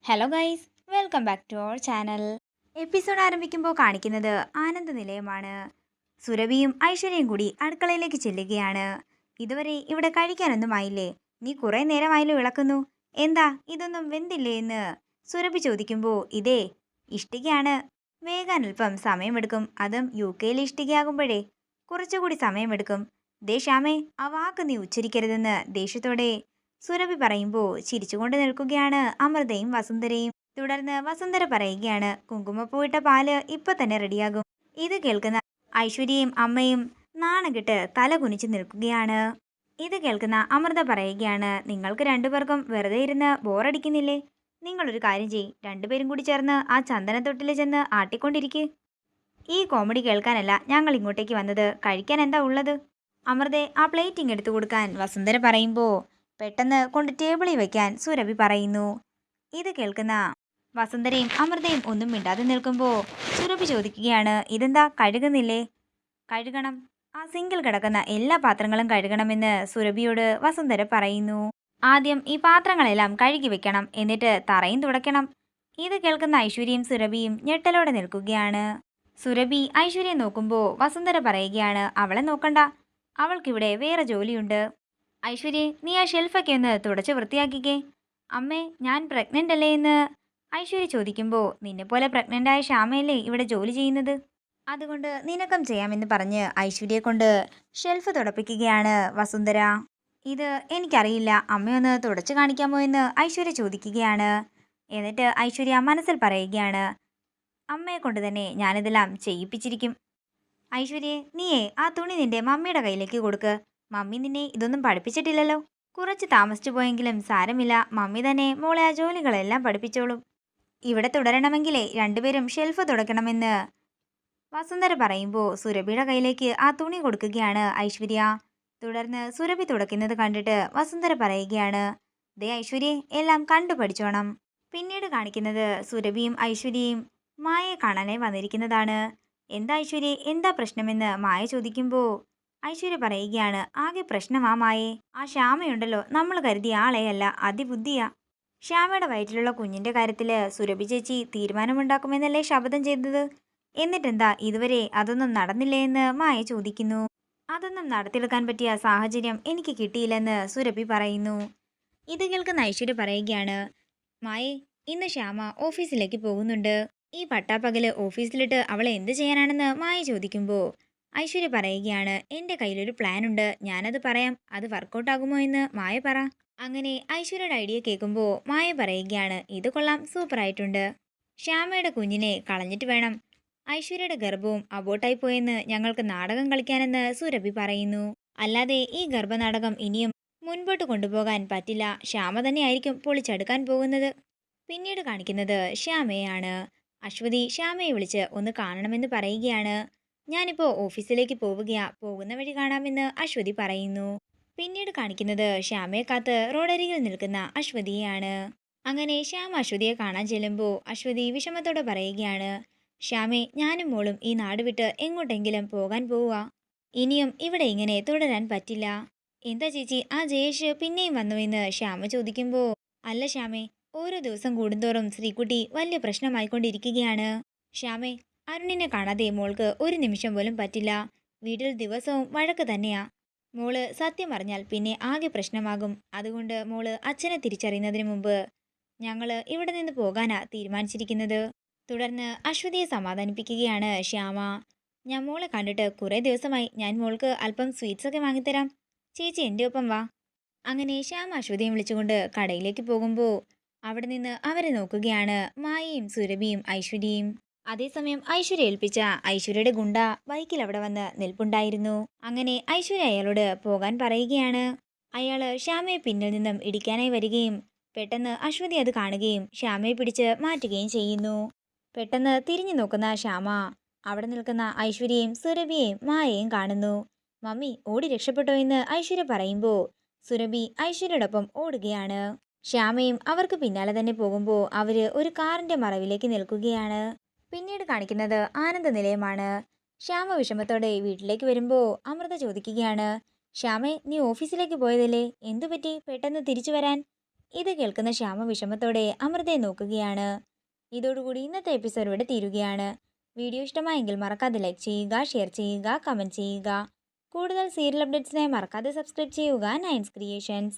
Hello guys, welcome back to our channel. Episode ആരംഭിക്കുമ്പോൾ കാണിക്കുന്നത് ആനന്ദ നിലയമാണ്. സുരഭിയും ഐശ്വര്യയും കൂടി അടുക്കളയിലേക്ക് ചെല്ലുകയാണ്. ഇതുവരെ ഇവിടെ കഴിക്കാനൊന്നും ആയില്ലേ? നീ കുറേ നേരമായാലും ഇളക്കുന്നു. എന്താ ഇതൊന്നും വെന്തില്ലേ എന്ന് സുരഭി ചോദിക്കുമ്പോൾ ഇതേ ഇഷ്ടികയാണ്, വേകാൻ അല്പം സമയമെടുക്കും. അതും UK ഇഷ്ടികയാകുമ്പോഴേ കുറച്ചുകൂടി സമയമെടുക്കും. ദേ ശ്യാമേ, ആ വാക്ക് നീ ഉച്ചരിക്കരുതെന്ന് ദേഷ്യത്തോടെ സുരഭി പറയുമ്പോൾ ചിരിച്ചുകൊണ്ട് നിൽക്കുകയാണ് അമൃതയും വസുന്ധരയും. തുടർന്ന് വസുന്ധര പറയുകയാണ്, കുങ്കുമപ്പൂവിട്ട പാല് ഇപ്പൊ തന്നെ റെഡിയാകും. ഇത് കേൾക്കുന്ന ഐശ്വര്യയും അമ്മയും നാണം കെട്ട് തല കുനിച്ച് നിൽക്കുകയാണ്. ഇത് കേൾക്കുന്ന അമൃത പറയുകയാണ്, നിങ്ങൾക്ക് രണ്ടുപേർക്കും വെറുതെ ഇരുന്ന് ബോറടിക്കുന്നില്ലേ? നിങ്ങളൊരു കാര്യം ചെയ്യ്, രണ്ടുപേരും കൂടി ചേർന്ന് ആ ചന്ദനത്തൊട്ടിൽ ചെന്ന് ആട്ടിക്കൊണ്ടിരിക്കുക. ഈ കോമഡി കേൾക്കാനല്ല ഞങ്ങൾ ഇങ്ങോട്ടേക്ക് വന്നത്, കഴിക്കാൻ എന്താ ഉള്ളത്? അമൃതയെ ആ പ്ലേറ്റിംഗ് എടുത്തു കൊടുക്കാൻ വസുന്ധര പറയുമ്പോൾ പെട്ടെന്ന് കൊണ്ട് ടേബിളിൽ വെക്കാൻ സുരഭി പറയുന്നു. ഇത് കേൾക്കുന്ന വസുന്ധരയും അമൃതയും ഒന്നും മിണ്ടാതെ നിൽക്കുമ്പോൾ സുരഭി ചോദിക്കുകയാണ്, ഇതെന്താ കഴുകുന്നില്ലേ? കഴുകണം, ആ സിങ്കിൽ കിടക്കുന്ന എല്ലാ പാത്രങ്ങളും കഴുകണമെന്ന് സുരഭിയോട് വസുന്ധര പറയുന്നു. ആദ്യം ഈ പാത്രങ്ങളെല്ലാം കഴുകി വെക്കണം, എന്നിട്ട് തറയും തുടയ്ക്കണം. ഇത് കേൾക്കുന്ന ഐശ്വര്യയും സുരഭിയും ഞെട്ടലോടെ നിൽക്കുകയാണ്. സുരഭി ഐശ്വര്യയെ നോക്കുമ്പോൾ വസുന്ധര പറയുകയാണ്, അവളെ നോക്കണ്ട, അവൾക്കിവിടെ വേറെ ജോലിയുണ്ട്. ഐശ്വര്യ, നീ ആ ഷെൽഫൊക്കെ ഒന്ന് തുടച്ച് വൃത്തിയാക്കിക്കേ. അമ്മേ, ഞാൻ പ്രഗ്നൻ്റ് അല്ലേ എന്ന് ഐശ്വര്യ ചോദിക്കുമ്പോൾ നിന്നെപ്പോലെ പ്രഗ്നൻ്റായ ശ്യാമയല്ലേ ഇവിടെ ജോലി ചെയ്യുന്നത്, അതുകൊണ്ട് നിനക്കം ചെയ്യാമെന്ന് പറഞ്ഞ് ഐശ്വര്യയെ കൊണ്ട് ഷെൽഫ് തുടപ്പിക്കുകയാണ് വസുന്ധര. ഇത് എനിക്കറിയില്ല, അമ്മയൊന്ന് തുടച്ച് കാണിക്കാമോ എന്ന് ഐശ്വര്യ ചോദിക്കുകയാണ്. എന്നിട്ട് ഐശ്വര്യ മനസ്സിൽ പറയുകയാണ്, അമ്മയെ കൊണ്ട് തന്നെ ഞാനിതെല്ലാം ചെയ്യിപ്പിച്ചിരിക്കും. ഐശ്വര്യ, നീയേ ആ തുണി നിന്റെ മമ്മിയുടെ കയ്യിലേക്ക് കൊടുക്ക്. മമ്മി നിന്നെ ഇതൊന്നും പഠിപ്പിച്ചിട്ടില്ലല്ലോ. കുറച്ച് താമസിച്ചു പോയെങ്കിലും സാരമില്ല, മമ്മി തന്നെ മോളെ ആ ജോലികളെല്ലാം പഠിപ്പിച്ചോളും. ഇവിടെ തുടരണമെങ്കിലേ രണ്ടുപേരും ഷെൽഫ് തുടയ്ക്കണമെന്ന് വസുന്ധര പറയുമ്പോൾ സുരഭിയുടെ കയ്യിലേക്ക് ആ തുണി കൊടുക്കുകയാണ് ഐശ്വര്യ. തുടർന്ന് സുരഭി തുടയ്ക്കുന്നത് കണ്ടിട്ട് വസുന്ധര പറയുകയാണ്, ദേ ഐശ്വര്യ, എല്ലാം കണ്ടു പഠിച്ചോണം. പിന്നീട് കാണിക്കുന്നത് സുരഭിയും ഐശ്വര്യയും മായയെ കാണാനായി വന്നിരിക്കുന്നതാണ്. എന്താ ഐശ്വര്യ, എന്താ പ്രശ്നമെന്ന് മായ ചോദിക്കുമ്പോൾ ഐശ്വര്യ പറയുകയാണ്, ആകെ പ്രശ്നമാ മായേ. ആ ശ്യാമയുണ്ടല്ലോ, നമ്മൾ കരുതിയ ആളെയല്ല, അതിബുദ്ധിയാ. ശ്യാമയുടെ വയറ്റിലുള്ള കുഞ്ഞിന്റെ കാര്യത്തിൽ സുരഭി ചേച്ചി തീരുമാനമുണ്ടാക്കുമെന്നല്ലേ ശപഥം ചെയ്തത്? എന്നിട്ടെന്താ ഇതുവരെ അതൊന്നും നടന്നില്ലേ എന്ന് മായ ചോദിക്കുന്നു. അതൊന്നും നടത്തിയെടുക്കാൻ പറ്റിയ സാഹചര്യം എനിക്ക് കിട്ടിയില്ലെന്ന് സുരഭി പറയുന്നു. ഇത് കേൾക്കുന്ന ഐശ്വര്യ പറയുകയാണ്, മായേ, ഇന്ന് ശ്യാമ ഓഫീസിലേക്ക് പോകുന്നുണ്ട്. ഈ പട്ടാപ്പകല് ഓഫീസിലിട്ട് അവളെ എന്ത് ചെയ്യാനാണെന്ന് മായ ചോദിക്കുമ്പോൾ ഐശ്വര്യ പറയുകയാണ്, എൻ്റെ കയ്യിലൊരു പ്ലാൻ ഉണ്ട്, ഞാനത് പറയാം, അത് വർക്കൗട്ട് ആകുമോ എന്ന് മായ പറ. അങ്ങനെ ഐശ്വര്യയുടെ ഐഡിയ കേൾക്കുമ്പോൾ മായ പറയുകയാണ്, ഇത് കൊള്ളാം, സൂപ്പറായിട്ടുണ്ട്. ശ്യാമയുടെ കുഞ്ഞിനെ കളഞ്ഞിട്ട് വേണം ഐശ്വര്യയുടെ ഗർഭവും അബോട്ടായി പോയെന്ന് ഞങ്ങൾക്ക് നാടകം കളിക്കാനെന്ന് സുരഭി പറയുന്നു. അല്ലാതെ ഈ ഗർഭനാടകം ഇനിയും മുൻപോട്ട് കൊണ്ടുപോകാൻ പറ്റില്ല, ശ്യാമ തന്നെയായിരിക്കും പൊളിച്ചെടുക്കാൻ പോകുന്നത്. പിന്നീട് കാണിക്കുന്നത് ശ്യാമയാണ്. അശ്വതി ശ്യാമയെ വിളിച്ച് ഒന്ന് കാണണമെന്ന് പറയുകയാണ്. ഞാനിപ്പോൾ ഓഫീസിലേക്ക് പോവുകയാ, പോകുന്ന വഴി കാണാമെന്ന് അശ്വതി പറയുന്നു. പിന്നീട് കാണിക്കുന്നത് ശ്യാമയെ കാത്ത് റോഡരികിൽ നിൽക്കുന്ന അശ്വതിയെയാണ്. അങ്ങനെ ശ്യാമ അശ്വതിയെ കാണാൻ ചെല്ലുമ്പോൾ അശ്വതി വിഷമത്തോടെ പറയുകയാണ്, ശ്യാമേ, ഞാനും മോളും ഈ നാട് വിട്ട് എങ്ങോട്ടെങ്കിലും പോകാൻ പോവുക. ഇനിയും ഇവിടെ ഇങ്ങനെ തുടരാൻ പറ്റില്ല. എന്താ ചേച്ചി, ആ ജയേഷ് പിന്നെയും വന്നു എന്ന് ശ്യാമ ചോദിക്കുമ്പോൾ, അല്ല ശ്യാമേ, ഓരോ ദിവസം കൂടുന്തോറും ശ്രീകുട്ടി വലിയ പ്രശ്നമായിക്കൊണ്ടിരിക്കുകയാണ്. ശ്യാമേ, അരുണിനെ കാണാതെ മോൾക്ക് ഒരു നിമിഷം പോലും പറ്റില്ല. വീട്ടിൽ ദിവസവും വഴക്ക് തന്നെയാ. മോള് സത്യം അറിഞ്ഞാൽ പിന്നെ ആകെ പ്രശ്നമാകും. അതുകൊണ്ട് മോള് അച്ഛനെ തിരിച്ചറിയുന്നതിന് മുമ്പ് ഞങ്ങൾ ഇവിടെ നിന്ന് പോകാനാ തീരുമാനിച്ചിരിക്കുന്നത്. തുടർന്ന് അശ്വതിയെ സമാധാനിപ്പിക്കുകയാണ് ശ്യാമ. ഞാൻ മോളെ കണ്ടിട്ട് കുറേ ദിവസമായി, ഞാൻ മോൾക്ക് അല്പം സ്വീറ്റ്സ് ഒക്കെ വാങ്ങിത്തരാം, ചേച്ചി എൻ്റെ ഒപ്പം വാ. അങ്ങനെ ശ്യാമ അശ്വതിയും വിളിച്ചുകൊണ്ട് കടയിലേക്ക് പോകുമ്പോൾ അവിടെ നിന്ന് അവരെ നോക്കുകയാണ് മായയും സുരഭിയും ഐശ്വര്യയും. അതേസമയം ഐശ്വര്യ ഏൽപ്പിച്ച ഐശ്വര്യയുടെ ഗുണ്ട ബൈക്കിൽ അവിടെ വന്ന് നിൽപ്പുണ്ടായിരുന്നു. അങ്ങനെ ഐശ്വര്യ അയാളോട് പോകാൻ പറയുകയാണ്. അയാള് ശ്യാമയെ പിന്നിൽ നിന്നും ഇടിക്കാനായി വരികയും പെട്ടെന്ന് അശ്വതി അത് കാണുകയും ശ്യാമയെ പിടിച്ച് മാറ്റുകയും ചെയ്യുന്നു. പെട്ടെന്ന് തിരിഞ്ഞു നോക്കുന്ന ശ്യാമ അവിടെ നിൽക്കുന്ന ഐശ്വര്യയും സുരഭിയെയും മായയും കാണുന്നു. മമ്മി, ഓടി രക്ഷപ്പെട്ടോ എന്ന് ഐശ്വര്യ പറയുമ്പോൾ സുരഭി ഐശ്വര്യയോടൊപ്പം ഓടുകയാണ്. ശ്യാമയും അവർക്ക് പിന്നാലെ തന്നെ പോകുമ്പോൾ അവര് ഒരു കാറിന്റെ മറവിലേക്ക് നിൽക്കുകയാണ്. പിന്നീട് കാണിക്കുന്നത് ആനന്ദ നിലയമാണ്. ശ്യാമ വിഷമത്തോടെ വീട്ടിലേക്ക് വരുമ്പോൾ അമൃത ചോദിക്കുകയാണ്, ശ്യാമേ, നീ ഓഫീസിലേക്ക് പോയതല്ലേ, എന്തു പറ്റി പെട്ടെന്ന് തിരിച്ചു വരാൻ? ഇത് കേൾക്കുന്ന ശ്യാമ വിഷമത്തോടെ അമൃതയെ നോക്കുകയാണ്. ഇതോടുകൂടി ഇന്നത്തെ എപ്പിസോഡ് ഇവിടെ തീരുകയാണ്. വീഡിയോ ഇഷ്ടമായെങ്കിൽ മറക്കാതെ ലൈക്ക് ചെയ്യുക, ഷെയർ ചെയ്യുക, കമൻറ്റ് ചെയ്യുക. കൂടുതൽ സീരിയൽ അപ്ഡേറ്റ്സിനായി മറക്കാതെ സബ്സ്ക്രൈബ് ചെയ്യുക നയൻസ് ക്രിയേഷൻസ്.